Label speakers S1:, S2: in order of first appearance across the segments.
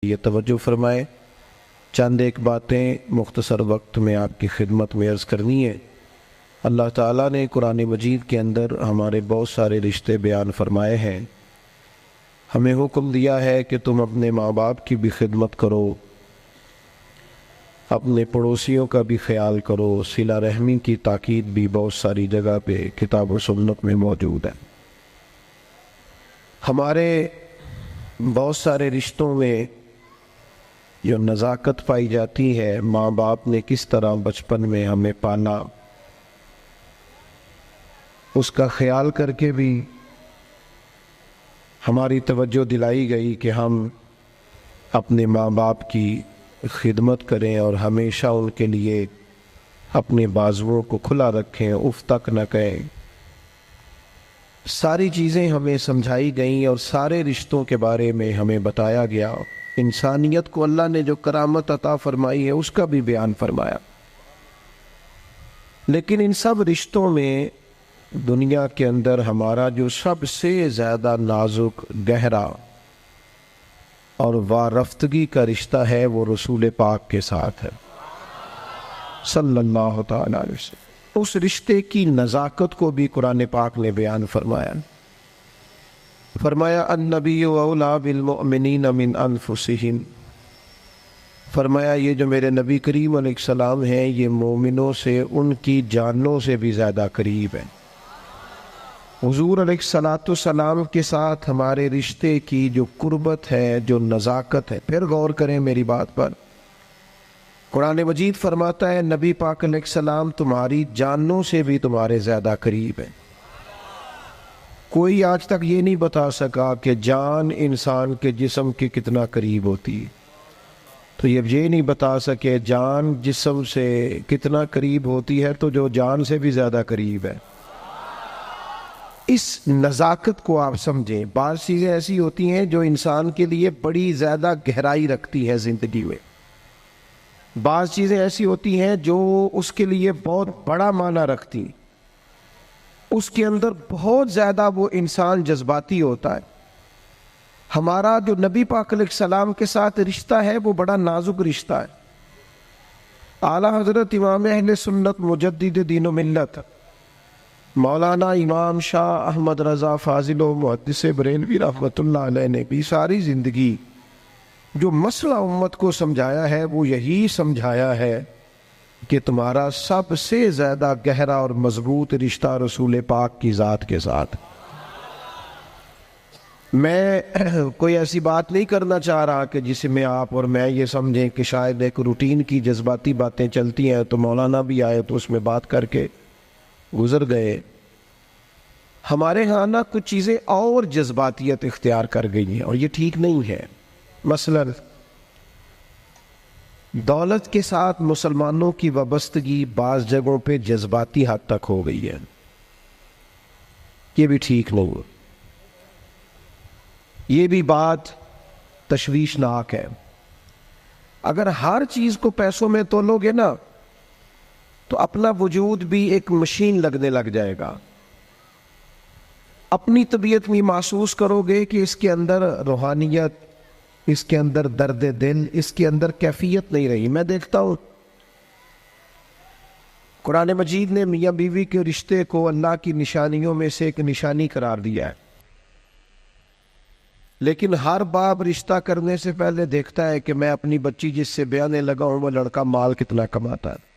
S1: یہ توجہ فرمائیں، چند ایک باتیں مختصر وقت میں آپ کی خدمت میں عرض کرنی ہے۔ اللہ تعالیٰ نے قرآن مجید کے اندر ہمارے بہت سارے رشتے بیان فرمائے ہیں۔ ہمیں حکم دیا ہے کہ تم اپنے ماں باپ کی بھی خدمت کرو، اپنے پڑوسیوں کا بھی خیال کرو۔ صلہ رحمی کی تاکید بھی بہت ساری جگہ پہ کتاب و سنت میں موجود ہے۔ ہمارے بہت سارے رشتوں میں جو نزاکت پائی جاتی ہے، ماں باپ نے کس طرح بچپن میں ہمیں پالا، اس کا خیال کر کے بھی ہماری توجہ دلائی گئی کہ ہم اپنے ماں باپ کی خدمت کریں اور ہمیشہ ان کے لیے اپنے بازوؤں کو کھلا رکھیں، اف تک نہ کہیں۔ ساری چیزیں ہمیں سمجھائی گئیں اور سارے رشتوں کے بارے میں ہمیں بتایا گیا۔ انسانیت کو اللہ نے جو کرامت عطا فرمائی ہے اس کا بھی بیان فرمایا۔ لیکن ان سب رشتوں میں دنیا کے اندر ہمارا جو سب سے زیادہ نازک، گہرا اور وارفتگی کا رشتہ ہے وہ رسول پاک کے ساتھ ہے صلی اللہ تعالی علیہ وسلم۔ اس رشتے کی نزاکت کو بھی قرآن پاک نے بیان فرمایا النبی اولیٰ بالمؤمنین من انفسہم، فرمایا یہ جو میرے نبی کریم علیہ السلام ہیں یہ مومنوں سے ان کی جانوں سے بھی زیادہ قریب ہیں۔ حضور علیہ السلام کے ساتھ ہمارے رشتے کی جو قربت ہے، جو نزاکت ہے، پھر غور کریں میری بات پر۔ قرآن مجید فرماتا ہے نبی پاک علیہ السلام تمہاری جانوں سے بھی تمہارے زیادہ قریب ہیں۔ کوئی آج تک یہ نہیں بتا سکا کہ جان انسان کے جسم کے کتنا قریب ہوتی ہے، تو یہ نہیں بتا سکے جان جسم سے کتنا قریب ہوتی ہے تو جو جان سے بھی زیادہ قریب ہے۔ اس نزاکت کو آپ سمجھیں۔ بعض چیزیں ایسی ہوتی ہیں جو انسان کے لیے بڑی زیادہ گہرائی رکھتی ہیں زندگی میں، بعض چیزیں ایسی ہوتی ہیں جو اس کے لیے بہت بڑا معنی رکھتی ہیں، اس کے اندر بہت زیادہ وہ انسان جذباتی ہوتا ہے۔ ہمارا جو نبی پاک علیہ السلام کے ساتھ رشتہ ہے وہ بڑا نازک رشتہ ہے۔ اعلیٰ حضرت امام اہل سنت مجدد دین و ملت مولانا امام شاہ احمد رضا فاضل و محدث بریلوی رحمۃ اللہ علیہ نے بھی ساری زندگی جو مسئلہ امت کو سمجھایا ہے وہ یہی سمجھایا ہے کہ تمہارا سب سے زیادہ گہرا اور مضبوط رشتہ رسول پاک کی ذات کے ساتھ۔ میں کوئی ایسی بات نہیں کرنا چاہ رہا کہ جس میں آپ اور میں یہ سمجھیں کہ شاید ایک روٹین کی جذباتی باتیں چلتی ہیں تو مولانا بھی آئے تو اس میں بات کر کے گزر گئے۔ ہمارے ہاں نا کچھ چیزیں اور جذباتیت اختیار کر گئی ہیں اور یہ ٹھیک نہیں ہے۔ مثلا دولت کے ساتھ مسلمانوں کی وابستگی بعض جگہوں پہ جذباتی حد تک ہو گئی ہے، یہ بھی ٹھیک نہیں ہے، یہ بھی بات تشویشناک ہے۔ اگر ہر چیز کو پیسوں میں تولو گے نا تو اپنا وجود بھی ایک مشین لگنے لگ جائے گا۔ اپنی طبیعت میں محسوس کرو گے کہ اس کے اندر روحانیت، اس کے اندر درد دل، اس کے اندر کیفیت نہیں رہی۔ میں دیکھتا ہوں قرآن مجید نے میاں بیوی کے رشتے کو اللہ کی نشانیوں میں سے ایک نشانی قرار دیا ہے، لیکن ہر باپ رشتہ کرنے سے پہلے دیکھتا ہے کہ میں اپنی بچی جس سے بیانے لگا ہوں وہ لڑکا مال کتنا کماتا ہے۔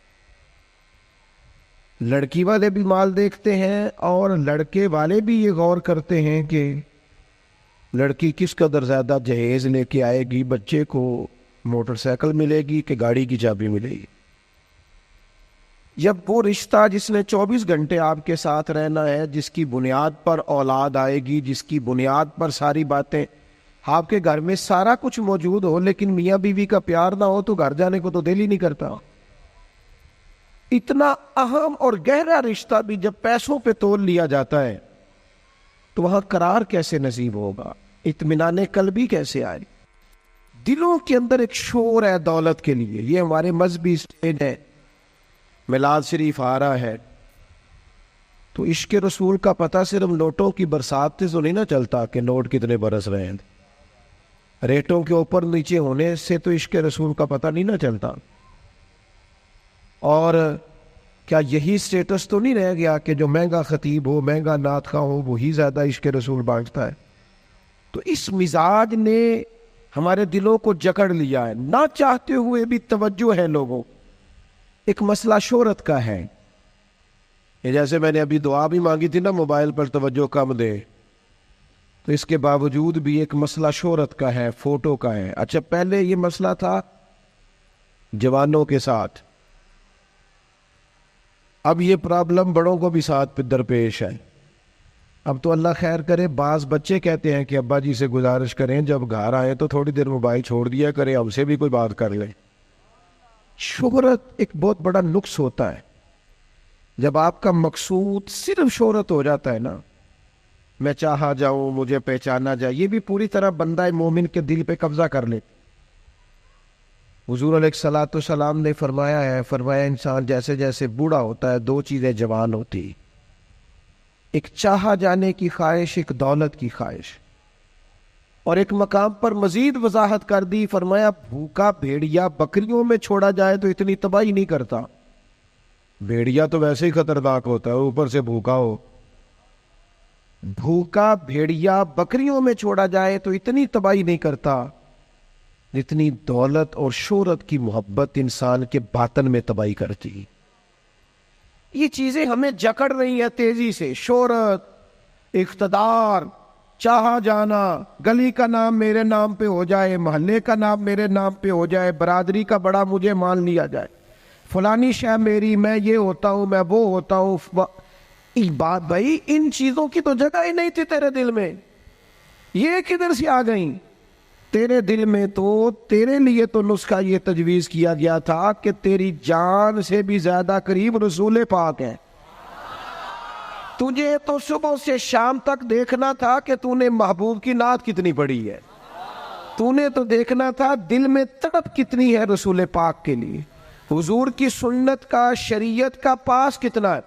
S1: لڑکی والے بھی مال دیکھتے ہیں اور لڑکے والے بھی یہ غور کرتے ہیں کہ لڑکی کس قدر زیادہ جہیز لے کے آئے گی، بچے کو موٹر سائیکل ملے گی کہ گاڑی کی چابی ملے گی۔ جب وہ رشتہ جس نے 24 گھنٹے آپ کے ساتھ رہنا ہے، جس کی بنیاد پر اولاد آئے گی، جس کی بنیاد پر ساری باتیں، آپ کے گھر میں سارا کچھ موجود ہو لیکن میاں بیوی کا پیار نہ ہو تو گھر جانے کو تو دل ہی نہیں کرتا۔ اتنا اہم اور گہرا رشتہ بھی جب پیسوں پہ تول لیا جاتا ہے تو وہاں قرار کیسے نصیب ہوگا، اطمینان قلبی کیسے آئے؟ دلوں کے اندر ایک شور ہے دولت کے لیے۔ یہ ہمارے مذہبی سٹیج ہے، میلاد شریف آ رہا ہے تو عشق رسول کا پتہ صرف نوٹوں کی برسات سے تو نہیں نہ چلتا کہ نوٹ کتنے برس رہے ہیں، ریٹوں کے اوپر نیچے ہونے سے تو عشق رسول کا پتہ نہیں نہ چلتا. اور کیا یہی سٹیٹس تو نہیں رہ گیا کہ جو مہنگا خطیب ہو، مہنگا نعت خواں ہو، وہی زیادہ عشق رسول بانٹتا ہے؟ تو اس مزاج نے ہمارے دلوں کو جکڑ لیا ہے، نہ چاہتے ہوئے بھی توجہ ہے لوگوں. ایک مسئلہ شہرت کا ہے. یہ جیسے میں نے ابھی دعا بھی مانگی تھی نا موبائل پر توجہ کم دے، تو اس کے باوجود بھی ایک مسئلہ شہرت کا ہے، فوٹو کا ہے. اچھا پہلے یہ مسئلہ تھا جوانوں کے ساتھ، اب یہ پرابلم بڑوں کو بھی ساتھ درپیش ہے. اب تو اللہ خیر کرے، بعض بچے کہتے ہیں کہ ابا جی سے گزارش کریں جب گھر آئیں تو تھوڑی دیر موبائل چھوڑ دیا کریں، ہم سے بھی کوئی بات کر لیں. شہرت ایک بہت بڑا نقص ہوتا ہے. جب آپ کا مقصود صرف شہرت ہو جاتا ہے نا، میں چاہا جاؤں، مجھے پہچانا جائے، یہ بھی پوری طرح بندہ مومن کے دل پہ قبضہ کر لے. حضور علیہ الصلوۃ والسلام نے فرمایا انسان جیسے جیسے بوڑھا ہوتا ہے دو چیزیں جوان ہوتی، ایک چاہا جانے کی خواہش، ایک دولت کی خواہش. اور ایک مقام پر مزید وضاحت کر دی، فرمایا بھوکا بھیڑیا بکریوں میں چھوڑا جائے تو اتنی تباہی نہیں کرتا. بھیڑیا تو ویسے ہی خطرناک ہوتا ہے، اوپر سے بھوکا ہو. بھوکا بھیڑیا بکریوں میں چھوڑا جائے تو اتنی تباہی نہیں کرتا جتنی دولت اور شہرت کی محبت انسان کے باطن میں تباہی کرتی. یہ چیزیں ہمیں جکڑ رہی ہیں تیزی سے. شہرت، اقتدار، چاہا جانا، گلی کا نام میرے نام پہ ہو جائے، محلے کا نام میرے نام پہ ہو جائے، برادری کا بڑا مجھے مان لیا جائے، فلانی شے میری، میں یہ ہوتا ہوں، میں وہ ہوتا ہوں. بات بھائی ان چیزوں کی تو جگہ ہی نہیں تھی تیرے دل میں، یہ کدھر سے آ گئیں؟ تیرے دل میں تو تیرے لیے تو نسخہ یہ تجویز کیا گیا تھا کہ تیری جان سے بھی زیادہ قریب رسول پاک ہے. تجھے تو صبح سے شام تک دیکھنا تھا کہ تو نے محبوب کی نعت کتنی پڑھی ہے. تو نے تو دیکھنا تھا دل میں تڑپ کتنی ہے رسول پاک کے لیے، حضور کی سنت کا، شریعت کا پاس کتنا ہے.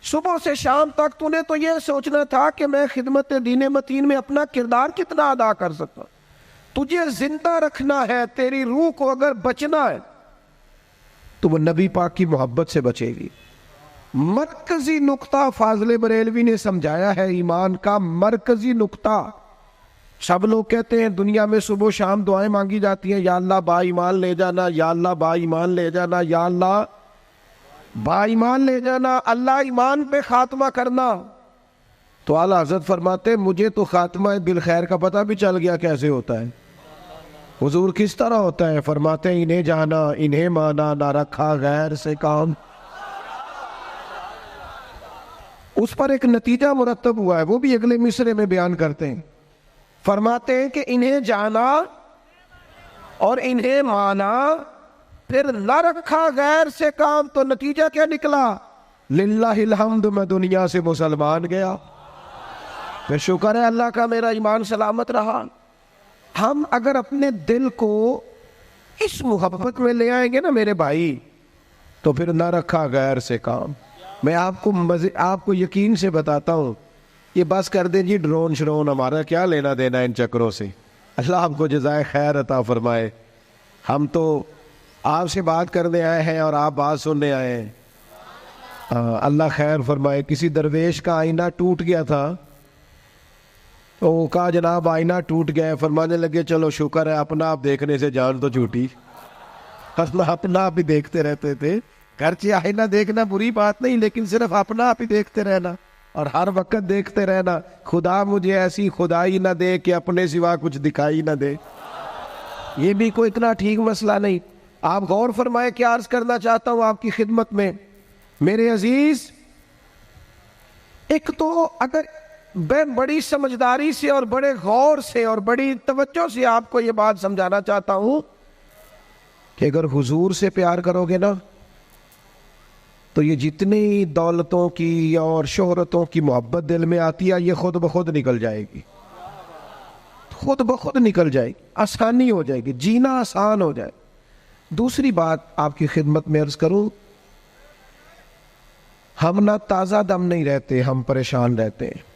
S1: صبح سے شام تک تو نے تو یہ سوچنا تھا کہ میں خدمت دین متین میں اپنا کردار کتنا ادا کر سکتا. تجھے زندہ رکھنا ہے، تیری روح کو اگر بچنا ہے تو وہ نبی پاک کی محبت سے بچے گی. مرکزی نقطہ فاضل بریلوی نے سمجھایا ہے، ایمان کا مرکزی نقطہ. سب لوگ کہتے ہیں دنیا میں صبح و شام دعائیں مانگی جاتی ہیں، یا اللہ با ایمان لے جانا، یا اللہ با ایمان لے جانا، یا اللہ با ایمان لے جانا، اللہ ایمان پہ خاتمہ کرنا. تو اعلیٰ حضرت فرماتے مجھے تو خاتمہ بالخیر کا پتہ بھی چل گیا کیسے ہوتا ہے. حضور کس طرح ہوتا ہے؟ فرماتے ہیں انہیں جانا، انہیں مانا، نہ رکھا غیر سے کام. اس پر ایک نتیجہ مرتب ہوا ہے، وہ بھی اگلے مصرے میں بیان کرتے ہیں. فرماتے ہیں کہ انہیں جانا اور انہیں مانا، پھر نہ رکھا غیر سے کام. تو نتیجہ کیا نکلا؟ للہ الحمد، میں دنیا سے مسلمان گیا. پھر شکر ہے اللہ کا میرا ایمان سلامت رہا. ہم اگر اپنے دل کو اس محبت میں لے آئیں گے نا میرے بھائی، تو پھر نہ رکھا غیر سے کام. میں آپ کو یقین سے بتاتا ہوں، یہ بس کر دیں جی ڈرون شرون، ہمارا کیا لینا دینا ان چکروں سے. اللہ آپ کو جزائے خیر عطا فرمائے. ہم تو آپ سے بات کرنے آئے ہیں اور آپ بات سننے آئے ہیں. اللہ خیر فرمائے. کسی درویش کا آئینہ ٹوٹ گیا تھا، تو وہ کہا جناب آئینہ ٹوٹ گیا ہے. فرمانے لگے چلو شکر ہے اپنا آپ دیکھنے سے جان تو چھوٹی. اپنا آپ ہی دیکھتے رہتے تھے. گرچہ آئینہ دیکھنا بری بات نہیں، لیکن صرف اپنا آپ ہی دیکھتے رہنا اور ہر وقت دیکھتے رہنا. خدا مجھے ایسی خدائی نہ دے کہ اپنے سوا کچھ دکھائی نہ دے. یہ بھی کوئی اتنا ٹھیک مسئلہ نہیں. آپ غور فرمائے کیا عرض کرنا چاہتا ہوں آپ کی خدمت میں میرے عزیز. ایک تو اگر میں بڑی سمجھداری سے اور بڑے غور سے اور بڑی توجہ سے آپ کو یہ بات سمجھانا چاہتا ہوں کہ اگر حضور سے پیار کرو گے نا، تو یہ جتنی دولتوں کی اور شہرتوں کی محبت دل میں آتی ہے یہ خود بخود نکل جائے گی. خود بخود نکل جائے گی، آسانی ہو جائے گی، جینا آسان ہو جائے. دوسری بات آپ کی خدمت میں عرض کروں، ہم نہ تازہ دم نہیں رہتے، ہم پریشان رہتے ہیں،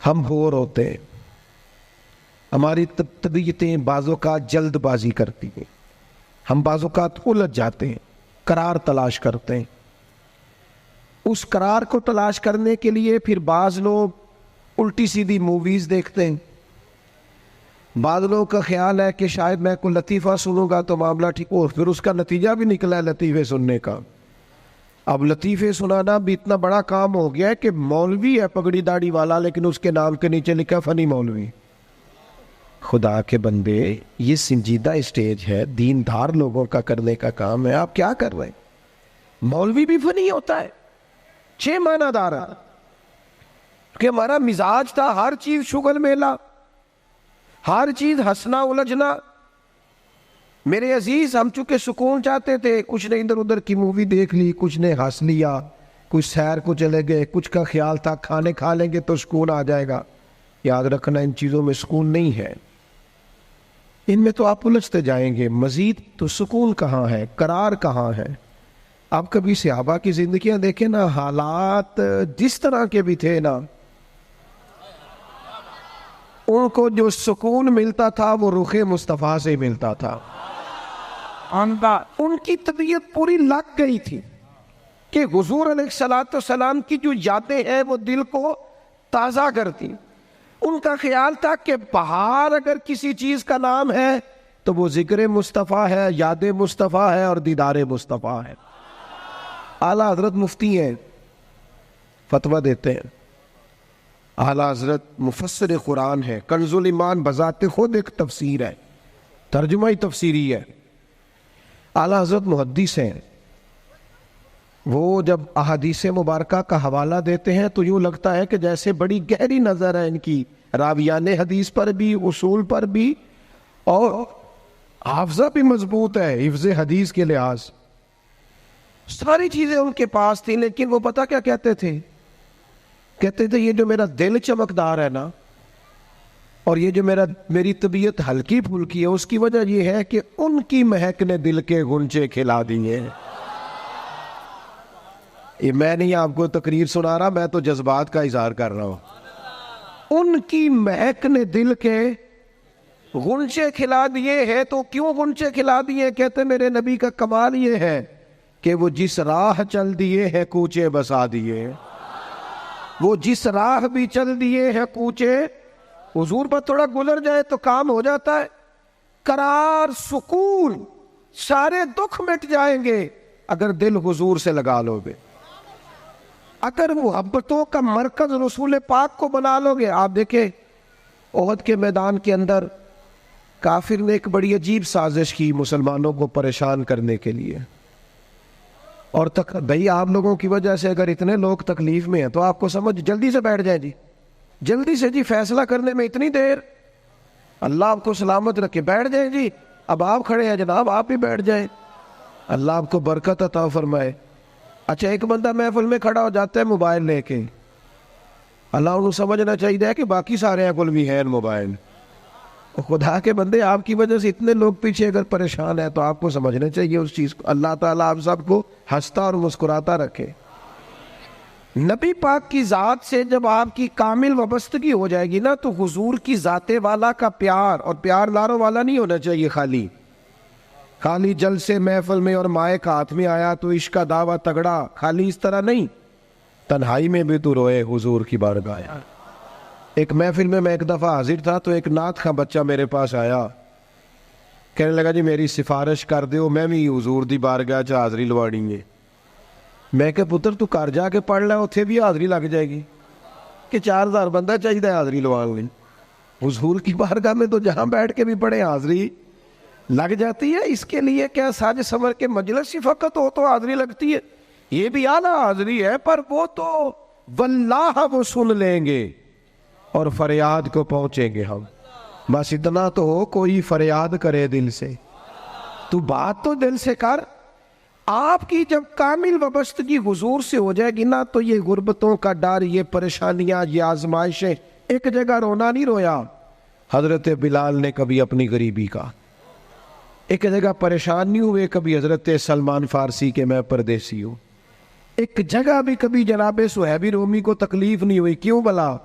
S1: ہم بور ہوتے ہیں. ہماری طبیعتیں بعض اوقات جلد بازی کرتی ہیں، ہم بعض اوقات الجھ جاتے ہیں، قرار تلاش کرتے ہیں. اس قرار کو تلاش کرنے کے لیے پھر بعض لوگ الٹی سیدھی موویز دیکھتے ہیں. بعض لوگوں کا خیال ہے کہ شاید میں کوئی لطیفہ سنوں گا تو معاملہ ٹھیک ہو، پھر اس کا نتیجہ بھی نکلا ہے لطیفے سننے کا. اب لطیفے سنانا بھی اتنا بڑا کام ہو گیا ہے کہ مولوی ہے پگڑی داڑھی والا لیکن اس کے نام کے نیچے لکھا فنی مولوی. خدا کے بندے، یہ سنجیدہ اسٹیج ہے، دیندار لوگوں کا کرنے کا کام ہے، آپ کیا کر رہے ہیں؟ مولوی بھی فنی ہوتا ہے، 6 معنی دار ہے کہ ہمارا مزاج تھا ہر چیز شغل میلہ، ہر چیز ہنسنا الجھنا. میرے عزیز، ہم چونکہ سکون چاہتے تھے، کچھ نے ادھر ادھر کی مووی دیکھ لی، کچھ نے ہنس لیا، کچھ سیر کو چلے گئے، کچھ کا خیال تھا کھانے کھا لیں گے تو سکون آ جائے گا. یاد رکھنا ان چیزوں میں سکون نہیں ہے، ان میں تو آپ الجھتے جائیں گے. مزید تو سکون کہاں ہے، قرار کہاں ہے؟ آپ کبھی صحابہ کی زندگیاں دیکھیں نا، حالات جس طرح کے بھی تھے نا، ان کو جو سکون ملتا تھا وہ رخ مصطفیٰ سے ملتا تھا. ان کی طبیعت پوری لگ گئی تھی کہ حضور علیہ الصلوۃ والسلام کی جو یادیں ہیں وہ دل کو تازہ کرتی. ان کا خیال تھا کہ بہار اگر کسی چیز کا نام ہے تو وہ ذکر مصطفیٰ ہے، یاد مصطفیٰ ہے اور دیدار مصطفیٰ ہے. اعلیٰ حضرت مفتی ہیں، فتویٰ دیتے ہیں. اعلیٰ حضرت مفسر قرآن ہے، کنز الایمان بذات خود ایک تفسیر ہے، ترجمہ ہی تفسیری ہے. اعلیٰ حضرت محدث ہیں. وہ جب احادیث مبارکہ کا حوالہ دیتے ہیں تو یوں لگتا ہے کہ جیسے بڑی گہری نظر ہے ان کی، راویان حدیث پر بھی، اصول پر بھی، اور حافظہ بھی مضبوط ہے حفظ حدیث کے لحاظ. ساری چیزیں ان کے پاس تھیں، لیکن وہ پتہ کیا کہتے تھے؟ کہتے تھے یہ جو میرا دل چمکدار ہے نا، اور یہ جو میری طبیعت ہلکی پھلکی ہے، اس کی وجہ یہ ہے کہ ان کی مہک نے دل کے غنچے کھلا دیے. یہ میں نہیں آپ کو تقریر سنا رہا، میں تو جذبات کا اظہار کر رہا ہوں. ان کی مہک نے دل کے غنچے کھلا دیے ہیں. تو کیوں غنچے کھلا دیے؟ کہتے میرے نبی کا کمال یہ ہے کہ وہ جس راہ چل دیے ہیں کوچے بسا دیے. وہ جس راہ بھی چل دیے ہیں کوچے، حضور پر تھوڑا گزر جائے تو کام ہو جاتا ہے. قرار، سکون، سارے دکھ مٹ جائیں گے اگر دل حضور سے لگا لو گے، اگر محبتوں کا مرکز رسول پاک کو بنا لو گے. آپ دیکھیں احد کے میدان کے اندر کافر نے ایک بڑی عجیب سازش کی مسلمانوں کو پریشان کرنے کے لیے. اور بھئی آپ لوگوں کی وجہ سے اگر اتنے لوگ تکلیف میں ہیں تو آپ کو سمجھ جلدی سے بیٹھ جائیں جی، جلدی سے جی، فیصلہ کرنے میں اتنی دیر، اللہ آپ کو سلامت رکھے، بیٹھ جائیں جی. اب آپ کھڑے ہیں جناب، آپ بھی بیٹھ جائیں، اللہ آپ کو برکت عطا فرمائے. اچھا ایک بندہ محفل میں کھڑا ہو جاتا ہے موبائل لے کے، اللہ انہوں سمجھنا چاہیے کہ باقی سارے کل بھی ہیں موبائل. خدا کے بندے، آپ کی وجہ سے اتنے لوگ پیچھے اگر پریشان ہیں تو آپ کو سمجھنا چاہیے اس چیز کو. اللہ تعالیٰ آپ سب کو ہنستا اور مسکراتا رکھے. نبی پاک کی ذات سے جب آپ کی کامل وابستگی ہو جائے گی نا تو حضور کی ذات والا کا پیار، اور پیار لاروں والا نہیں ہونا چاہیے خالی جلسے محفل میں اور مائک ہاتھ میں آیا تو عشق کا دعویٰ تگڑا، خالی اس طرح نہیں. تنہائی میں بھی تو روئے حضور کی بارگاہ. ایک محفل میں ایک دفعہ حاضر تھا تو ایک نعت خواں بچہ میرے پاس آیا، کہنے لگا جی میری سفارش کر دیو، میں بھی حضور دی بارگاہ چ حاضری لوانی ہے. میں کہ پتر تو گھر جا کے پڑھ لے، اتنے بھی حاضری لگ جائے گی کہ 4000 بندہ چاہیے حاضری لوان لی. حضور کی بارگاہ میں تو جہاں بیٹھ کے بھی پڑھے حاضری لگ جاتی ہے. اس کے لیے کیا ساج سمر کے مجلس ہی فقط ہو تو حاضری لگتی ہے؟ یہ بھی اعلیٰ حاضری ہے، پر وہ تو واللہ وہ سن لیں گے اور فریاد کو پہنچیں گے ہم. بس اتنا تو ہو، کوئی فریاد کرے دل سے، تو بات تو دل سے کر. آپ کی جب کامل وابستگی حضور سے ہو جائے گی نا تو یہ غربتوں کا ڈر، یہ پریشانیاں، یہ آزمائشیں، ایک جگہ رونا نہیں رویا حضرت بلال نے کبھی اپنی غریبی کا، ایک جگہ پریشان نہیں ہوئے کبھی حضرت سلمان فارسی کے میں پردیسی ہوں، ایک جگہ بھی کبھی جناب صہیب رومی کو تکلیف نہیں ہوئی. کیوں بلا؟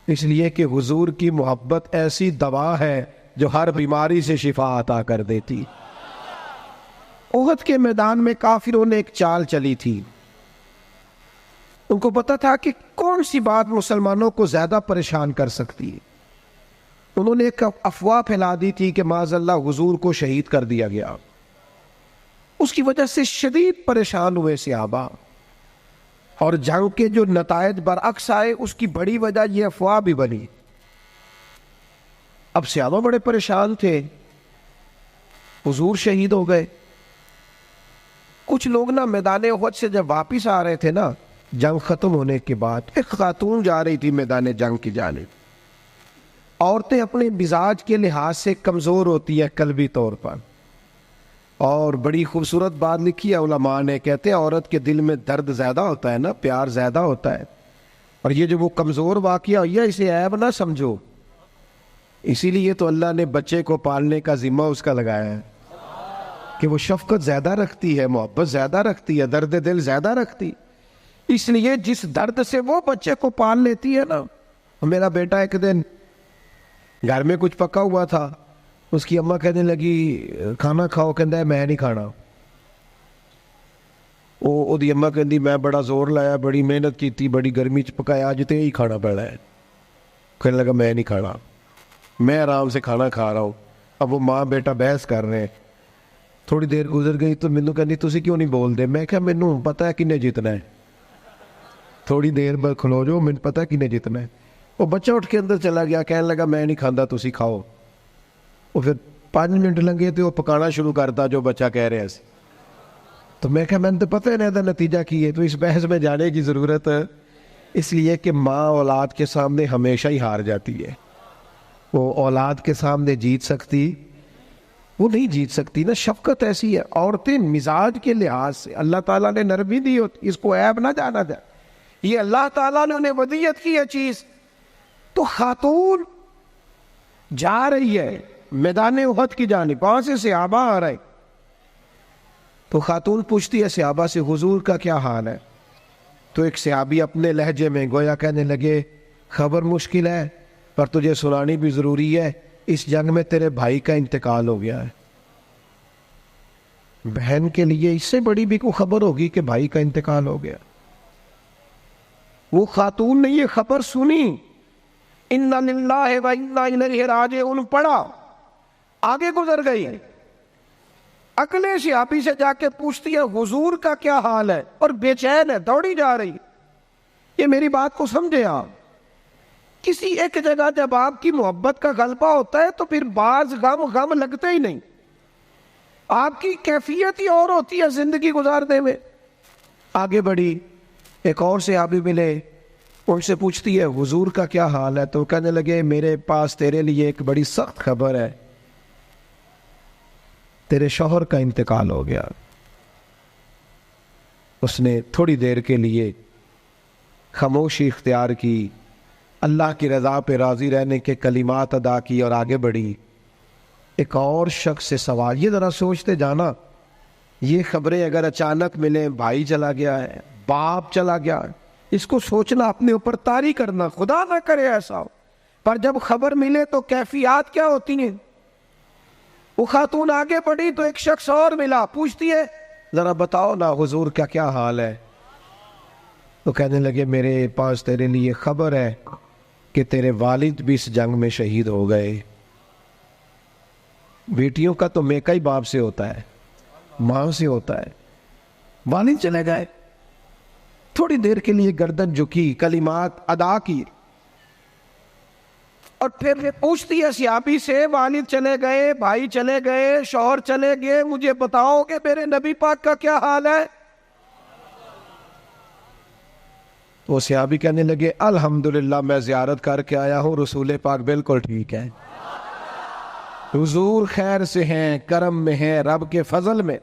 S1: اس لیے کہ حضور کی محبت ایسی دوا ہے جو ہر بیماری سے شفا عطا کر دیتی۔ احد کے میدان میں کافروں نے ایک چال چلی تھی، ان کو پتا تھا کہ کون سی بات مسلمانوں کو زیادہ پریشان کر سکتی ہے۔ انہوں نے ایک افواہ پھیلا دی تھی کہ معاذ اللہ حضور کو شہید کر دیا گیا۔ اس کی وجہ سے شدید پریشان ہوئے صحابہ، اور جنگ کے جو نتائج برعکس آئے اس کی بڑی وجہ یہ افواہ بھی بنی۔ اب صحابہ بڑے پریشان تھے، حضور شہید ہو گئے۔ کچھ لوگ نا میدان احد سے جب واپس آ رہے تھے نا جنگ ختم ہونے کے بعد، ایک خاتون جا رہی تھی میدان جنگ کی جانب۔ عورتیں اپنے مزاج کے لحاظ سے کمزور ہوتی ہیں قلبی طور پر، اور بڑی خوبصورت بات لکھی ہے علماء نے، کہتے ہیں عورت کے دل میں درد زیادہ ہوتا ہے نا، پیار زیادہ ہوتا ہے، اور یہ جو وہ کمزور واقعہ ہوئی اسے عیب نہ سمجھو۔ اسی لیے تو اللہ نے بچے کو پالنے کا ذمہ اس کا لگایا ہے کہ وہ شفقت زیادہ رکھتی ہے، محبت زیادہ رکھتی ہے، درد دل زیادہ رکھتی، اس لیے جس درد سے وہ بچے کو پال لیتی ہے نا۔ میرا بیٹا ایک دن گھر میں کچھ پکا ہوا تھا، اس کی اماں کہنے لگی کھانا کھاؤ، کہندا ہے میں نہیں کھانا۔ وہ دی اماں کہندی میں بڑا زور لایا، بڑی محنت کیتی، بڑی گرمی چ پکایا، اج تے ہی کھانا پڑا ہے۔ کہنے لگا میں نہیں کھانا، میں آرام سے کھانا کھا رہا ہوں۔ اب وہ ماں بیٹا بحث کر رہے ہیں، تھوڑی دیر گزر گئی تو مینوں کہندی تسی کیوں نہیں بول دے؟ میں کہا مینوں پتہ ہے کنے جیتنا ہے، تھوڑی دیر بعد کھلو جو، مینوں پتہ ہے کنے جیتنا ہے۔ وہ بچہ اٹھ کے اندر چلا گیا، کہنے لگا میں نہیں کھاندا، تسی کھاؤ۔ وہ پھر 5 منٹ لگے تو وہ پکانا شروع کرتا جو بچہ کہہ رہے ہیں۔ تو میں کہا میں تو پتہ ہے نا نتیجہ کی ہے، تو اس بحث میں جانے کی ضرورت ہے؟ اس لیے کہ ماں اولاد کے سامنے ہمیشہ ہی ہار جاتی ہے، وہ اولاد کے سامنے جیت سکتی وہ نہیں جیت سکتی نا۔ شفقت ایسی ہے، عورتیں مزاج کے لحاظ سے اللہ تعالیٰ نے نرمی دی ہوتی، اس کو عیب نہ جانا جائے، یہ اللہ تعالیٰ نے انہیں ودیت کی ہے چیز۔ تو خاتون جا رہی ہے میدان احد کی جانب، وہاں سے صحابہ آ رہے، تو خاتون پوچھتی ہے صحابہ سے حضور کا کیا حال ہے؟ تو ایک صحابی اپنے لہجے میں گویا کہنے لگے خبر مشکل ہے پر تجھے سنانی بھی ضروری ہے، اس جنگ میں تیرے بھائی کا انتقال ہو گیا ہے۔ بہن کے لیے اس سے بڑی بھی کوئی خبر ہوگی کہ بھائی کا انتقال ہو گیا؟ وہ خاتون نے یہ خبر سنی، اِنَّا لِلَّهِ وَإِنَّا إِلَيْهِ رَاجِعُونَ پڑھا، آگے گزر گئی، اگلے صحابی سے جا کے پوچھتی ہے حضور کا کیا حال ہے، اور بے چین ہے، دوڑی جا رہی۔ یہ میری بات کو سمجھے آپ، کسی ایک جگہ جب آپ کی محبت کا غلبہ ہوتا ہے تو پھر بعض غم لگتے ہی نہیں، آپ کی کیفیت ہی اور ہوتی ہے زندگی گزارنے میں۔ آگے بڑھی، ایک اور صحابی ملے، ان سے پوچھتی ہے حضور کا کیا حال ہے، تو کہنے لگے میرے پاس تیرے لیے ایک بڑی سخت خبر ہے، تیرے شوہر کا انتقال ہو گیا۔ اس نے تھوڑی دیر کے لیے خاموشی اختیار کی، اللہ کی رضا پہ راضی رہنے کے کلمات ادا کی اور آگے بڑھی۔ ایک اور شخص سے سوال، یہ ذرا سوچتے جانا، یہ خبریں اگر اچانک ملیں، بھائی چلا گیا ہے، باپ چلا گیا ہے، اس کو سوچنا، اپنے اوپر طاری کرنا، خدا نہ کرے ایسا ہو، پر جب خبر ملے تو کیفیات کیا ہوتی ہیں۔ وہ خاتون آگے بڑھی تو ایک شخص اور ملا، پوچھتی ہے ذرا بتاؤ نا حضور کا کیا حال ہے؟ تو کہنے لگے میرے پاس تیرے لیے خبر ہے کہ تیرے والد بھی اس جنگ میں شہید ہو گئے۔ بیٹیوں کا تو میکا ہی باپ سے ہوتا ہے، ماں سے ہوتا ہے، والد چلے گئے۔ تھوڑی دیر کے لیے گردن جھکی، کلمات ادا کی، اور پھر پوچھتی ہے صحابی سے والد چلے گئے، بھائی چلے گئے، شوہر چلے گئے، مجھے بتاؤ کہ میرے نبی پاک کا کیا حال ہے؟ وہ صحابی کہنے لگے الحمدللہ میں زیارت کر کے آیا ہوں، رسول پاک بالکل ٹھیک ہے، حضور خیر سے ہیں، کرم میں ہیں، رب کے فضل میں،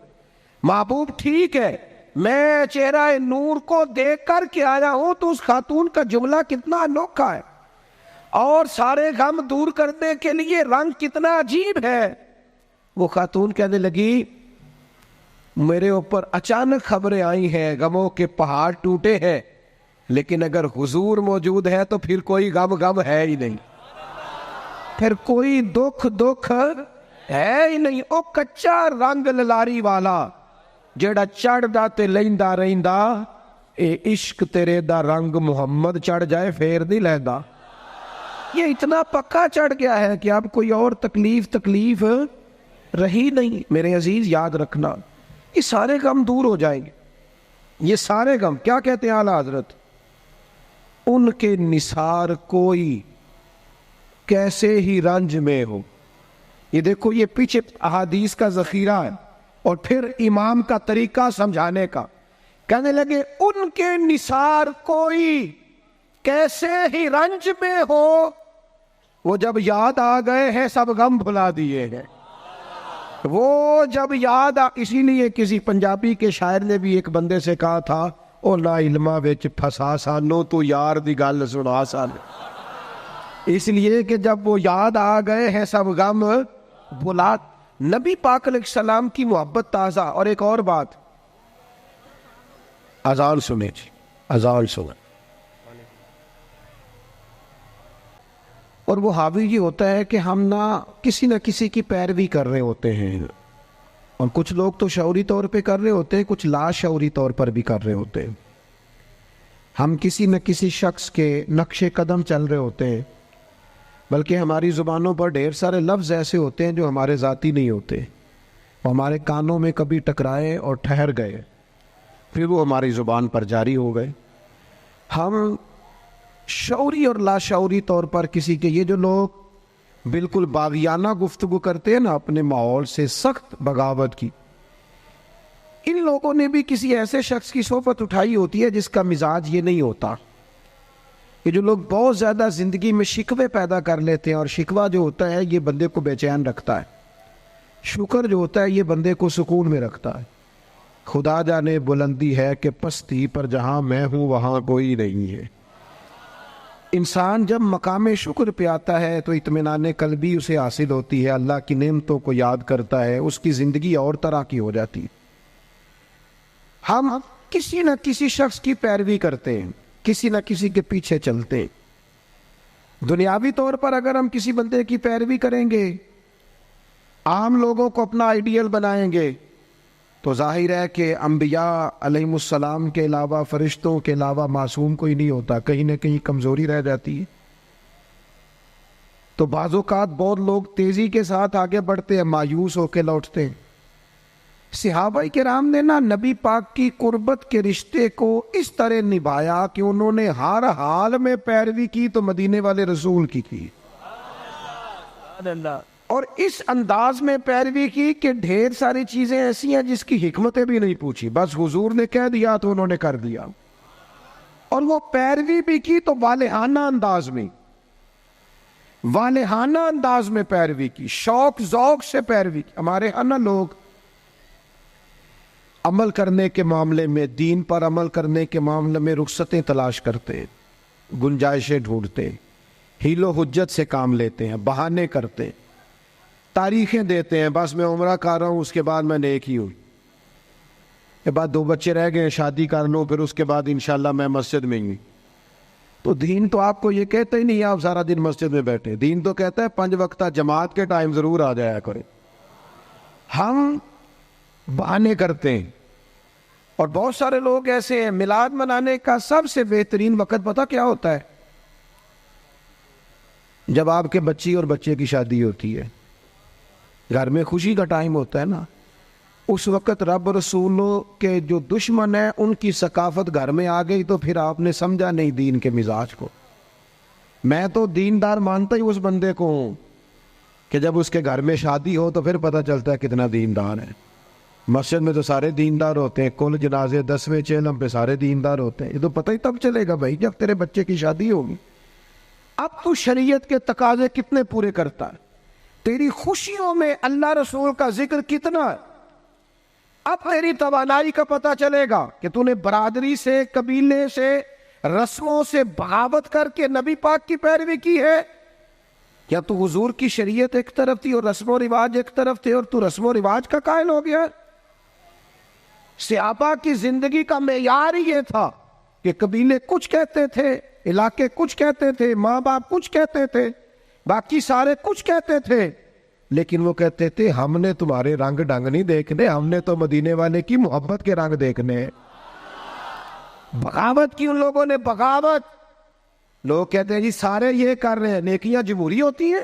S1: محبوب ٹھیک ہے، میں چہرہ نور کو دیکھ کر کے آیا ہوں۔ تو اس خاتون کا جملہ کتنا انوکھا ہے، اور سارے غم دور کرنے کے لیے رنگ کتنا عجیب ہے۔ وہ خاتون کہنے لگی میرے اوپر اچانک خبریں آئی ہیں، غموں کے پہاڑ ٹوٹے ہیں، لیکن اگر حضور موجود ہے تو پھر کوئی غم ہے ہی نہیں، پھر کوئی دکھ ہے ہی نہیں۔ او کچا رنگ للاری والا جیڑا چڑھدا تے لیندا رہندا، اے عشق تیرے دا رنگ محمد چڑھ جائے پھر نہیں لیندا۔ یہ اتنا پکا چڑھ گیا ہے کہ اب کوئی اور تکلیف رہی نہیں۔ میرے عزیز یاد رکھنا، یہ سارے غم دور ہو جائیں گے۔ یہ سارے غم کیا کہتے ہیں اعلیٰ حضرت؟ ان کے نثار کوئی کیسے ہی رنج میں ہو۔ یہ دیکھو، یہ پیچھے احادیث کا ذخیرہ ہے اور پھر امام کا طریقہ سمجھانے کا۔ کہنے لگے ان کے نثار کوئی کیسے ہی رنج میں ہو، وہ جب یاد آ گئے ہیں سب غم بھلا دیے ہیں۔ وہ جب اسی لیے کسی پنجابی کے شاعر نے بھی ایک بندے سے کہا تھا، او نا علما وچ پھسا سانو تو یار دی گل سنا سان۔ اس لیے کہ جب وہ یاد آ گئے ہیں سب غم بھلا۔ نبی پاک علیہ السلام کی محبت تازہ۔ اور ایک اور بات، اذان سنیں جی، اذان سنیں۔ اور وہ حاوی یہ ہوتا ہے کہ ہم نہ کسی کی پیروی کر رہے ہوتے ہیں، اور کچھ لوگ تو شعوری طور پہ کر رہے ہوتے ہیں، کچھ لا شعوری طور پر بھی کر رہے ہوتے ہیں۔ ہم کسی نہ کسی شخص کے نقش قدم چل رہے ہوتے ہیں، بلکہ ہماری زبانوں پر ڈھیر سارے لفظ ایسے ہوتے ہیں جو ہمارے ذاتی نہیں ہوتے، وہ ہمارے کانوں میں کبھی ٹکرائے اور ٹھہر گئے، پھر وہ ہماری زبان پر جاری ہو گئے۔ ہم شعوری اور لاشعوری طور پر کسی کے، یہ جو لوگ بالکل باغیانہ گفتگو کرتے ہیں نا اپنے ماحول سے، سخت بغاوت کی، ان لوگوں نے بھی کسی ایسے شخص کی صحبت اٹھائی ہوتی ہے جس کا مزاج یہ نہیں ہوتا۔ یہ جو لوگ بہت زیادہ زندگی میں شکوے پیدا کر لیتے ہیں، اور شکوہ جو ہوتا ہے یہ بندے کو بے چین رکھتا ہے، شکر جو ہوتا ہے یہ بندے کو سکون میں رکھتا ہے۔ خدا جانے بلندی ہے کہ پستی پر جہاں میں ہوں وہاں کوئی نہیں ہے۔ انسان جب مقام شکر پہ آتا ہے تو اطمینان قلبی اسے حاصل ہوتی ہے، اللہ کی نعمتوں کو یاد کرتا ہے، اس کی زندگی اور طرح کی ہو جاتی ہے۔ ہم کسی نہ کسی شخص کی پیروی کرتے ہیں، کسی نہ کسی کے پیچھے چلتے ہیں۔ دنیاوی طور پر اگر ہم کسی بندے کی پیروی کریں گے، عام لوگوں کو اپنا آئیڈیل بنائیں گے، تو ظاہر ہے کہ انبیاء علیہم السلام کے علاوہ، فرشتوں کے علاوہ معصوم کوئی نہیں ہوتا، کہیں نہ کہیں کمزوری رہ جاتی ہے۔ تو بعض اوقات بہت لوگ تیزی کے ساتھ آگے بڑھتے ہیں، مایوس ہو کے لوٹتے ہیں۔ صحابہ کرام نے نبی پاک کی قربت کے رشتے کو اس طرح نبھایا کہ انہوں نے ہر حال میں پیروی کی تو مدینے والے رسول کی اور اس انداز میں پیروی کی کہ ڈھیر ساری چیزیں ایسی ہیں جس کی حکمتیں بھی نہیں پوچھی، بس حضور نے کہہ دیا تو انہوں نے کر دیا۔ اور وہ پیروی بھی کی تو والہانہ انداز میں، والہانہ انداز میں پیروی کی، شوق ذوق سے پیروی کی۔ ہمارے ہاں لوگ عمل کرنے کے معاملے میں، دین پر عمل کرنے کے معاملے میں رخصتیں تلاش کرتے، گنجائشیں ڈھونڈتے، حیل و حجت سے کام لیتے ہیں، بہانے کرتے، تاریخیں دیتے ہیں، بس میں عمرہ کر رہا ہوں اس کے بعد میں نیک ہی ہوں، کے بعد 2 بچے رہ گئے شادی کر لوں، پھر اس کے بعد انشاءاللہ میں مسجد میں ہوں۔ تو دین تو آپ کو یہ کہتا ہی نہیں آپ سارا دن مسجد میں بیٹھے، دین تو کہتا ہے 5 وقتہ جماعت کے ٹائم ضرور آ جایا کریں۔ ہم بہانے کرتے ہیں، اور بہت سارے لوگ ایسے ہیں۔ میلاد منانے کا سب سے بہترین وقت پتہ کیا ہوتا ہے؟ جب آپ کے بچی اور بچے کی شادی ہوتی ہے، گھر میں خوشی کا ٹائم ہوتا ہے نا، اس وقت رب رسولوں کے جو دشمن ہیں ان کی ثقافت گھر میں آ گئی تو پھر آپ نے سمجھا نہیں دین کے مزاج کو۔ میں تو دیندار مانتا ہی اس بندے کو ہوں کہ جب اس کے گھر میں شادی ہو تو پھر پتہ چلتا ہے کتنا دیندار ہے۔ مسجد میں تو سارے دیندار ہوتے ہیں، کل جنازے 10ویں چہلم پہ سارے دیندار ہوتے ہیں، یہ تو پتہ ہی تب چلے گا بھائی جب تیرے بچے کی شادی ہوگی۔ اب تو شریعت کے تقاضے کتنے پورے کرتا ہے، تیری خوشیوں میں اللہ رسول کا ذکر کتنا ہے، اب تیری توانائی کا پتہ چلے گا کہ تو نے برادری سے، قبیلے سے، رسموں سے بغاوت کر کے نبی پاک کی پیروی کی ہے، یا تو حضور کی شریعت ایک طرف تھی اور رسم و رواج ایک طرف تھے اور تو رسم و رواج کا قائل ہو گیا۔ صحابہ کی زندگی کا معیار ہی یہ تھا کہ قبیلے کچھ کہتے تھے، علاقے کچھ کہتے تھے، ماں باپ کچھ کہتے تھے، باقی سارے کچھ کہتے تھے، لیکن وہ کہتے تھے ہم نے تمہارے رنگ ڈنگ نہیں دیکھنے، ہم نے تو مدینے والے کی محبت کے رنگ دیکھنے۔ بغاوت کی ان لوگوں نے، بغاوت۔ لوگ کہتے ہیں جی سارے یہ کر رہے ہیں، نیکیاں جمہوری ہوتی ہیں؟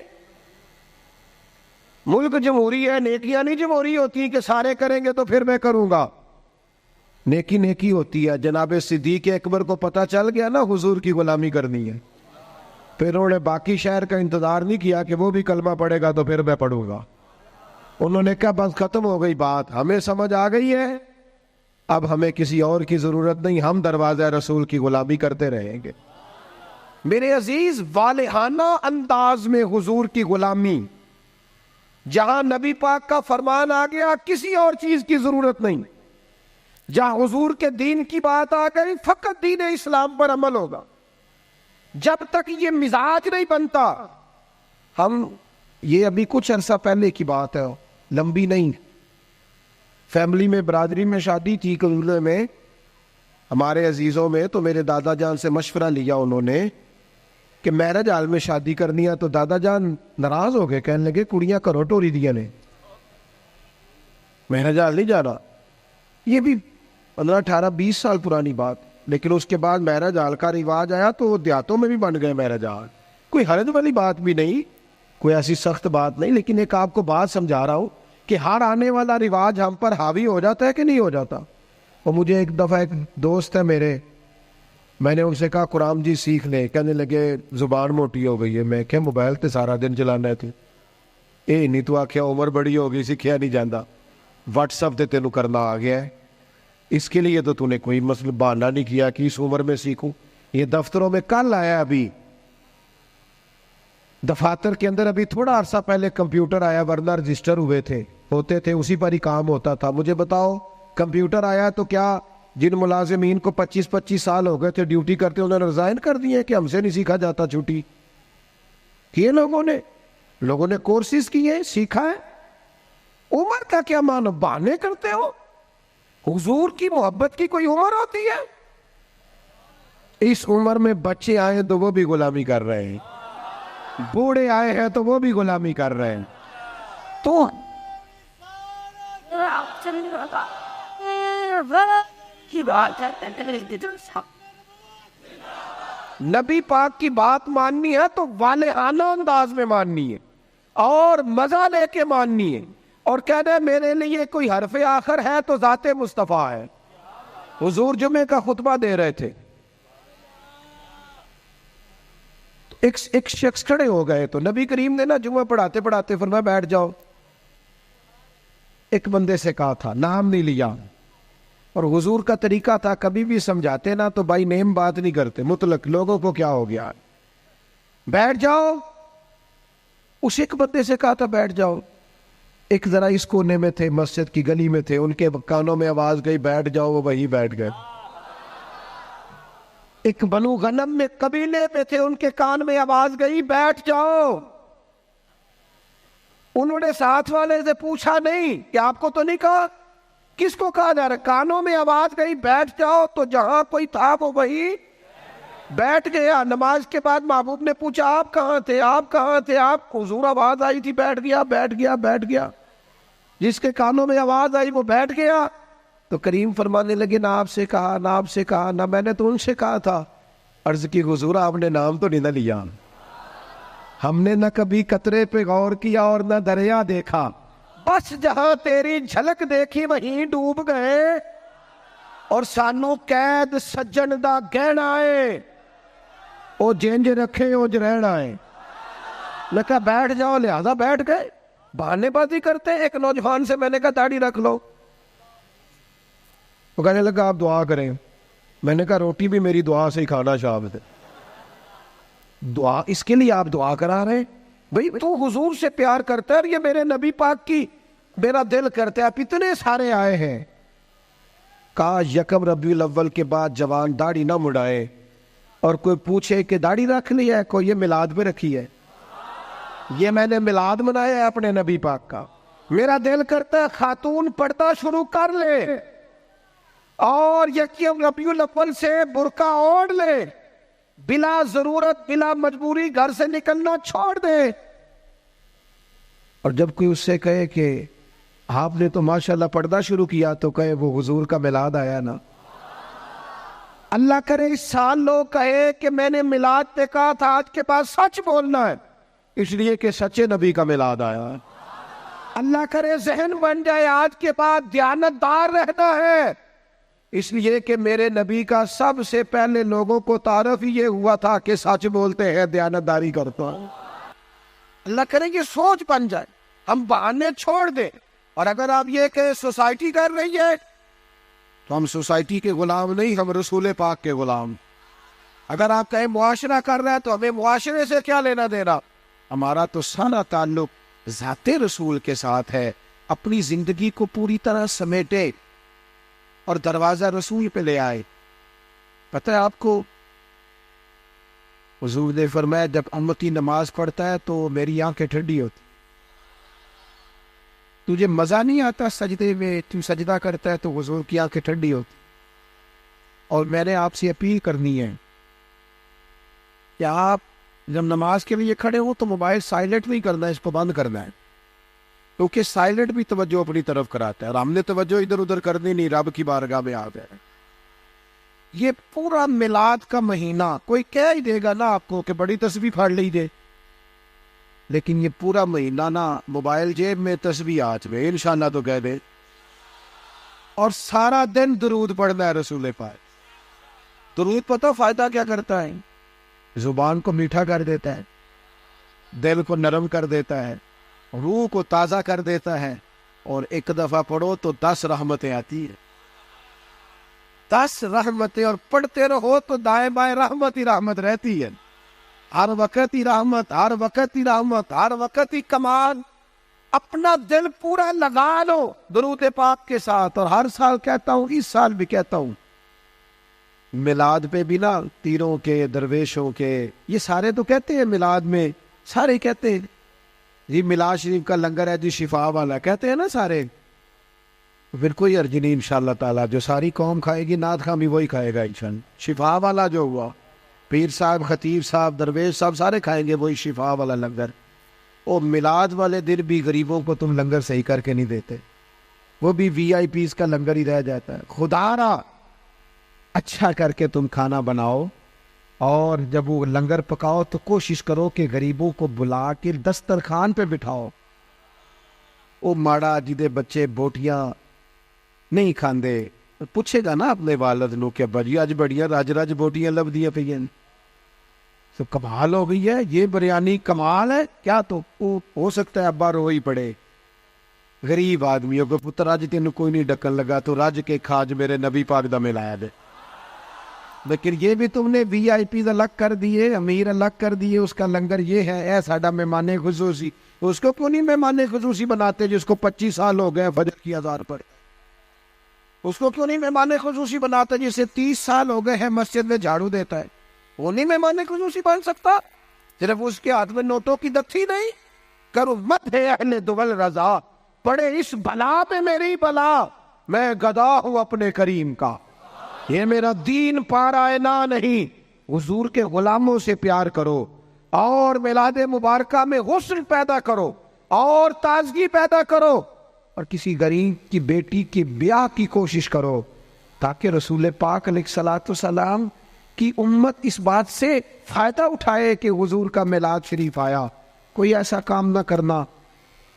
S1: ملک جمہوری ہے، نیکیاں نہیں جمہوری ہوتی کہ سارے کریں گے تو پھر میں کروں گا۔ نیکی نیکی ہوتی ہے۔ جناب صدیق اکبر کو پتہ چل گیا نا حضور کی غلامی کرنی ہے، پھر انہوں نے باقی شہر کا انتظار نہیں کیا کہ وہ بھی کلمہ پڑھے گا تو پھر میں پڑھوں گا۔ انہوں نے کہا بس ختم ہو گئی بات، ہمیں سمجھ آ گئی ہے، اب ہمیں کسی اور کی ضرورت نہیں، ہم دروازہ رسول کی غلامی کرتے رہیں گے۔ میرے عزیز، والہانہ انداز میں حضور کی غلامی، جہاں نبی پاک کا فرمان آ گیا کسی اور چیز کی ضرورت نہیں، جہاں حضور کے دین کی بات آ گئی فقط دین اسلام پر عمل ہوگا۔ جب تک یہ مزاج نہیں بنتا، ہم یہ ابھی کچھ عرصہ پہلے کی بات ہے، لمبی نہیں، فیملی میں برادری میں شادی تھی قبیلے میں ہمارے عزیزوں میں، تو میرے دادا جان سے مشورہ لیا انہوں نے کہ میرج ہال میں شادی کرنی ہے، تو دادا جان ناراض ہو گئے، کہنے لگے کڑیاں کرو ٹوری دیا نے، میرج ہال نہیں جانا۔ یہ بھی 15 18 20 سال پرانی بات، لیکن اس کے بعد میرج ہال کا رواج آیا تو دیہاتوں میں بھی بن گئے میرج ہال، کوئی حرج والی بات بھی نہیں، کوئی ایسی سخت بات نہیں، لیکن ایک آپ کو بات سمجھا رہا ہوں کہ ہر آنے والا رواج ہم پر حاوی ہو جاتا ہے کہ نہیں ہو جاتا۔ اور مجھے ایک دفعہ ایک دوست ہے میرے، میں نے ان سے کہا قرآن جی سیکھ لیں، کہنے لگے زبان موٹی ہو گئی ہے۔ میں کہ موبائل تے سارا دن چلانا ہے تو اے نہیں تو آخیا عمر بڑی ہو گئی سیکھیا نہیں جاتا، واٹس ایپ تے تینوں کرنا آ گیا ہے، اس کے لیے تو نے کوئی مسئلہ بہانہ نہیں کیا کہ اس عمر میں سیکھوں۔ یہ دفتروں میں کل آیا، ابھی دفاتر کے اندر ابھی تھوڑا عرصہ پہلے کمپیوٹر آیا، ورنہ رجسٹر ہوتے تھے اسی پر ہی کام ہوتا تھا۔ مجھے بتاؤ کمپیوٹر آیا تو کیا جن ملازمین کو 25 سال ہو گئے تھے ڈیوٹی کرتے انہوں نے ریزائن کر دیے کہ ہم سے نہیں سیکھا جاتا چھٹی کیے؟ لوگوں نے کورسز کیے، سیکھا ہے۔ عمر کا کیا مانو، بہانے کرتے ہو؟ حضور کی محبت کی کوئی عمر ہوتی ہے؟ اس عمر میں بچے آئے تو وہ بھی غلامی کر رہے ہیں، بوڑھے آئے ہیں تو وہ بھی غلامی کر رہے ہیں۔ تو نبی پاک کی بات ماننی ہے تو والہانہ انداز میں ماننی ہے اور مزہ لے کے ماننی ہے، اور کہنا ہے میرے لیے کوئی حرف آخر ہے تو ذات مصطفیٰ ہے۔ حضور جمعے کا خطبہ دے رہے تھے، ایک شخص کھڑے ہو گئے تو نبی کریم نے نا جمعہ پڑھاتے پڑھاتے فرمایا بیٹھ جاؤ۔ ایک بندے سے کہا تھا، نام نہیں لیا، اور حضور کا طریقہ تھا کبھی بھی سمجھاتے نا تو بائی نیم بات نہیں کرتے، مطلق لوگوں کو کیا ہو گیا، بیٹھ جاؤ۔ اس ایک بندے سے کہا تھا بیٹھ جاؤ، ایک ذرا اس کونے میں تھے، مسجد کی گلی میں تھے، ان کے کانوں میں آواز گئی بیٹھ جاؤ، وہ وہی بیٹھ گئے۔ ایک بنو غنم میں قبیلے میں تھے، ان کے کان میں آواز گئی بیٹھ جاؤ۔ انہوں نے ساتھ والے سے پوچھا نہیں کہ آپ کو تو نہیں کہا، کس کو کہا جا رہا ہے؟ کانوں میں آواز گئی بیٹھ جاؤ، تو جہاں کوئی تھا وہ وہی بیٹھ گیا۔ نماز کے بعد محبوب نے پوچھا آپ کہاں تھے، آپ کہاں تھے؟ آپ حضور آواز آئی تھی بیٹھ گیا، بیٹھ گیا، بیٹھ گیا۔ جس کے کانوں میں آواز آئی وہ بیٹھ گیا۔ تو کریم فرمانے لگے نہ آپ سے کہا، نہ آپ سے کہا، نہ میں نے تو ان سے کہا تھا۔ عرض کی حضور آپ نے نام تو نہیں نہ لیا، ہم نے نہ کبھی قطرے پہ غور کیا اور نہ دریا دیکھا، بس جہاں تیری جھلک دیکھی وہیں ڈوب گئے، اور سانو قید سجن دا گہنا ہے، او جنج رکھے او جرہن آئے۔ میں کہا بیٹھ جاؤ، لہذا بیٹھ گئے۔ بہانے بازی کرتے۔ ایک نوجوان سے میں نے کہا داڑھی رکھ لو، وہ کہنے لگا آپ دعا کریں۔ میں نے کہا روٹی بھی میری دعا سے ہی کھانا شام سے، دعا اس کے لیے آپ دعا کرا رہے ہیں؟ بھئی تو حضور سے پیار کرتا ہے، اور یہ میرے نبی پاک کی میرا دل کرتا ہے، آپ اتنے سارے آئے ہیں۔ کہا یکم ربیع الاول کے بعد جوان داڑھی نہ مڑائے، اور کوئی پوچھے کہ داڑھی رکھ لی ہے، کوئی یہ میلاد پہ رکھی ہے، یہ میں نے میلاد منایا ہے اپنے نبی پاک کا۔ میرا دل کرتا ہے خاتون پردہ شروع کر لے، اور یکم ربیع الاول سے برقع اوڑھ لے، بلا ضرورت بلا مجبوری گھر سے نکلنا چھوڑ دے۔ اور جب کوئی اس سے کہے کہ آپ نے تو ماشاءاللہ پردہ شروع کیا، تو کہے وہ حضور کا میلاد آیا نا۔ اللہ کرے اس سال لوگ کہے کہ میں نے میلاد پہ کہا تھا، آج کے بعد سچ بولنا ہے، اس لیے کہ سچے نبی کا میلاد آیا ہے۔ اللہ کرے ذہن بن جائے آج کے بعد دیانتدار رہنا ہے، اس لیے کہ میرے نبی کا سب سے پہلے لوگوں کو تعارف ہی یہ ہوا تھا کہ سچ بولتے ہیں، دیانتداری کرتا ہے۔ اللہ کرے یہ سوچ بن جائے، ہم بہانے چھوڑ دیں۔ اور اگر آپ یہ کہ سوسائٹی کر رہی ہے تو ہم سوسائٹی کے غلام نہیں، ہم رسول پاک کے غلام۔ اگر آپ کہیں معاشرہ کر رہا ہے تو ہمیں معاشرے سے کیا لینا دینا، ہمارا تو سارا تعلق ذات رسول کے ساتھ ہے۔ اپنی زندگی کو پوری طرح سمیٹے اور دروازہ رسول پہ لے آئے۔ پتہ ہے آپ کو، حضور نے فرمایا جب امتی نماز پڑھتا ہے تو میری آنکھیں ٹھنڈی ہوتی، تجھے مزہ نہیں آتا سجدے میں، تو سجدہ کرتا ہے تو حضور کی آنکھیں ٹھنڈی ہوتی۔ اور میں نے آپ سے اپیل کرنی ہے کہ آپ جب نماز کے لیے کھڑے ہو تو موبائل سائلنٹ نہیں کرنا ہے، اس کو بند کرنا ہے، کیونکہ سائلنٹ بھی توجہ اپنی طرف کراتا ہے، اور ہم نے توجہ ادھر ادھر کرنی نہیں، رب کی بارگاہ میں آ گئے۔ یہ پورا میلاد کا مہینہ کوئی کہہ ہی دے گا نا آپ کو کہ بڑی تسبیح پھاڑ لیجیے، لیکن یہ پورا مہینہ نا موبائل جیب میں تسبیح ہاتھ میں، انشاءاللہ تو کہہ دے، اور سارا دن درود پڑھنا ہے رسول پاک۔ درود پتہ فائدہ کیا کرتا ہے؟ زبان کو میٹھا کر دیتا ہے، دل کو نرم کر دیتا ہے، روح کو تازہ کر دیتا ہے، اور ایک دفعہ پڑھو تو 10 رحمتیں آتی ہیں، 10 رحمتیں، اور پڑھتے رہو تو دائیں بائیں رحمت ہی رحمت رہتی ہے، ہر وقت ہی رحمت، ہر وقت ہی رحمت، ہر وقت ہی کمال۔ اپنا دل پورا لگا لو درود پاک کے ساتھ۔ اور ہر سال کہتا ہوں، اس سال بھی کہتا ہوں، میلاد پہ بھی نا تیروں کے، درویشوں کے، یہ سارے تو کہتے ہیں میلاد میں، سارے کہتے ہیں جی میلاد شریف کا لنگر ہے جی شفا والا، کہتے ہیں نا سارے، پھر کوئی عرض نہیں انشاءاللہ تعالیٰ، جو ساری قوم کھائے گی نعت خواہ بھی وہی کھائے گا انشاءاللہ۔ شفا والا جو ہوا، پیر صاحب، خطیب صاحب، درویش صاحب سارے کھائیں گے وہی شفا والا لنگر۔ اور میلاد والے دن بھی غریبوں کو تم لنگر صحیح کر کے نہیں دیتے، وہ بھی وی آئی پیز کا لنگر ہی رہ جاتا ہے۔ خدا را اچھا کر کے تم کھانا بناؤ، اور جب وہ لنگر پکاؤ تو کوشش کرو کہ غریبوں کو بلا کے دسترخوان پہ بٹھاؤ۔ وہ ماڑا جدے بچے بوٹیاں نہیں کھاندے پوچھے گا نا اپنے والد نو کہ ابا جی اج بڑیاں رج رج بوٹیاں لبدیاں پئیاں، تو کمال ہو گئی ہے، یہ بریانی کمال ہے کیا؟ تو ہو سکتا ہے ابا رو ہی پڑے، غریب آدمیوں کو پتر اج تینوں کوئی نہیں ڈکن لگا تو رج کے کھاج میرے نبی پاک دا ملایا دے۔ لیکن یہ بھی تم نے وی آئی پیز الگ کر دیے، امیر الگ کر دیے، اس کا لنگر یہ ہے، اے ساڈا مہمان خصوصی، اس کو کیوں نہیں مہمان خصوصی بناتے جس کو 25 سال ہو گئے فجر کی اذان پر؟ اس کو کیوں نہیں مہمان خصوصی بناتا جسے 30 سال ہو گئے ہیں مسجد میں جھاڑو دیتا ہے؟ وہ نہیں مہمان خصوصی بن سکتا؟ صرف اس کے ہاتھ میں نوٹوں کی دکھی نہیں؟ کرو مت ہے اہل دول رضا، پڑے اس بلا پہ میری بلا، میں گدا ہوں اپنے کریم کا، یہ میرا دین پارائنا نہیں۔ حضور کے غلاموں سے پیار کرو، اور میلاد مبارکہ میں غسل پیدا کرو، اور تازگی پیدا کرو، اور کسی غریب کی بیٹی کی بیاہ کی کوشش کرو، تاکہ رسول پاک علیہ الصلوۃ والسلام کی امت اس بات سے فائدہ اٹھائے کہ حضور کا میلاد شریف آیا۔ کوئی ایسا کام نہ کرنا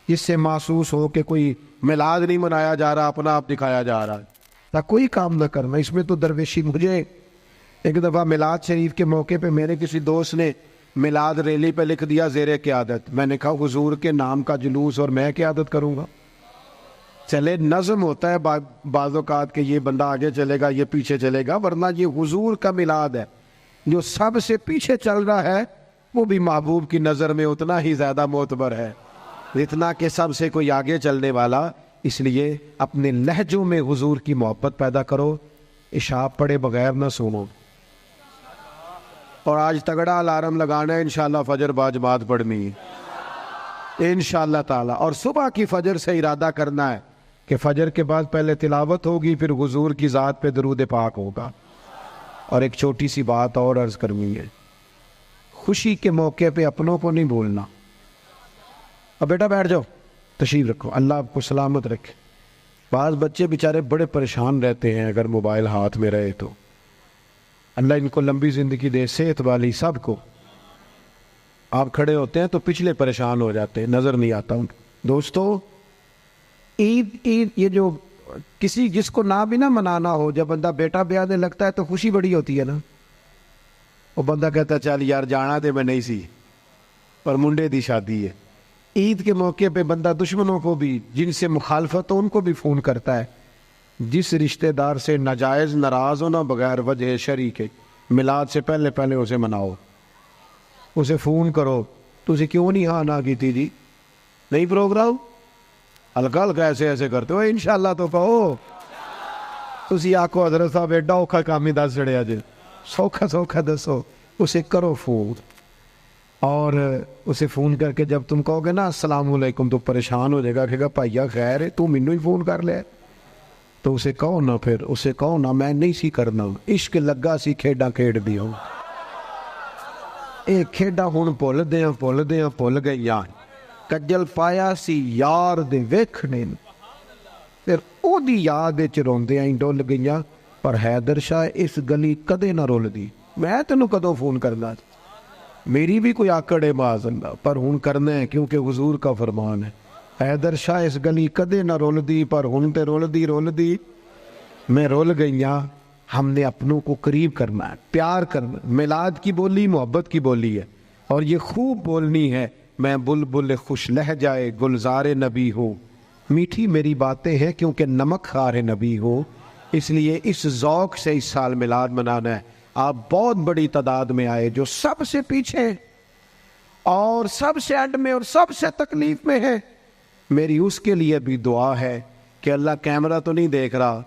S1: جس سے محسوس ہو کہ کوئی میلاد نہیں منایا جا رہا، اپنا آپ دکھایا جا رہا ہے، کوئی کام نہ کرنا اس میں تو درویشی۔ مجھے ایک دفعہ میلاد شریف کے موقع پہ میرے کسی دوست نے میلاد ریلی پہ لکھ دیا زیر قیادت، میں نے کہا حضور کے نام کا جلوس اور میں قیادت کروں گا؟ چلے نظم ہوتا ہے بعض اوقات کہ یہ بندہ آگے چلے گا یہ پیچھے چلے گا، ورنہ یہ حضور کا میلاد ہے، جو سب سے پیچھے چل رہا ہے وہ بھی محبوب کی نظر میں اتنا ہی زیادہ معتبر ہے اتنا کہ سب سے کوئی آگے چلنے والا۔ اس لیے اپنے لہجوں میں حضور کی محبت پیدا کرو، عشاء پڑھے بغیر نہ سونو، اور آج تگڑا الارم لگانا ہے انشاءاللہ فجر باجماعت پڑھنی ہے انشاءاللہ تعالی، اور صبح کی فجر سے ارادہ کرنا ہے کہ فجر کے بعد پہلے تلاوت ہوگی، پھر حضور کی ذات پہ درود پاک ہوگا۔ اور ایک چھوٹی سی بات اور عرض کرنی ہے، خوشی کے موقع پہ اپنوں کو نہیں بولنا، اب بیٹا بیٹھ جاؤ، تشریف رکھو، اللہ آپ کو سلامت رکھے۔ بعض بچے بیچارے بڑے پریشان رہتے ہیں اگر موبائل ہاتھ میں رہے تو، اللہ ان کو لمبی زندگی دے، صحت والی سب کو۔ آپ کھڑے ہوتے ہیں تو پچھلے پریشان ہو جاتے ہیں، نظر نہیں آتا ان کو۔ دوستو، عید یہ جو کسی جس کو نہ بھی نہ منانا ہو، جب بندہ بیٹا بیاہ دے لگتا ہے تو خوشی بڑی ہوتی ہے نا۔ وہ بندہ کہتا ہے چل یار جانا تے میں نہیں سی، پر منڈے دی شادی ہے۔ عید کے موقع پہ بندہ دشمنوں کو بھی، جن سے مخالفت ہو ان کو بھی فون کرتا ہے۔ جس رشتہ دار سے ناجائز ناراض ہونا بغیر وجہ شرعی کے، میلاد سے پہلے پہلے اسے مناؤ، اسے فون کرو، تجھے کیوں نہیں ہاں نہ کی تھی جی، نہیں پروگرام، ہلکا ہلکا ایسے ایسے کرتے ہو، انشاءاللہ تو کہو، تسی آکو حضرت صاحب ایڈا اوکھا کام ہی دس چڑیا جی، سوکھا سوکھا دسو، اسے کرو فون۔ اور اسے فون کر کے جب تم کہو گے نا السلام علیکم تو پریشان ہو جائے گا، کہے گا بھائیا خیر ہے، تو مینوں ہی فون کر لے، تو اسے کہو نا، پھر اسے کہو نا میں نہیں سی کرنا، عشق لگا سی کھیڈاں کھیڈ دیو، اے کھیڈاں ہن بھول گئیاں، کجل پایا سی یار دے ویکھنے، پھر او دی یاد وچ روندیاں ہی ڈول گئیاں، پر حیدر شاہ اس گلی کدے نہ رول دی، میں تینوں کدوں فون کرنا، میری بھی کوئی آکڑ ہے معاذ اللہ، پر ہن کرنا ہے کیونکہ حضور کا فرمان ہے۔ حیدر شاہ اس گلی کدے نہ رول دی، پر ہن تے رول دی، میں رول گئیاں۔ ہم نے اپنوں کو قریب کرنا ہے، پیار کرنا، میلاد کی بولی محبت کی بولی ہے، اور یہ خوب بولنی ہے، میں بلبل خوش لہجائے گلزار نبی ہوں، میٹھی میری باتیں ہیں کیونکہ نمک خار نبی ہوں، اس لیے اس ذوق سے اس سال میلاد منانا ہے۔ آپ بہت بڑی تعداد میں آئے، جو سب سے پیچھے اور سب سے اینڈ میں اور سب سے تکلیف میں ہے، میری اس کے لیے بھی دعا ہے کہ اللہ کیمرہ تو نہیں دیکھ رہا،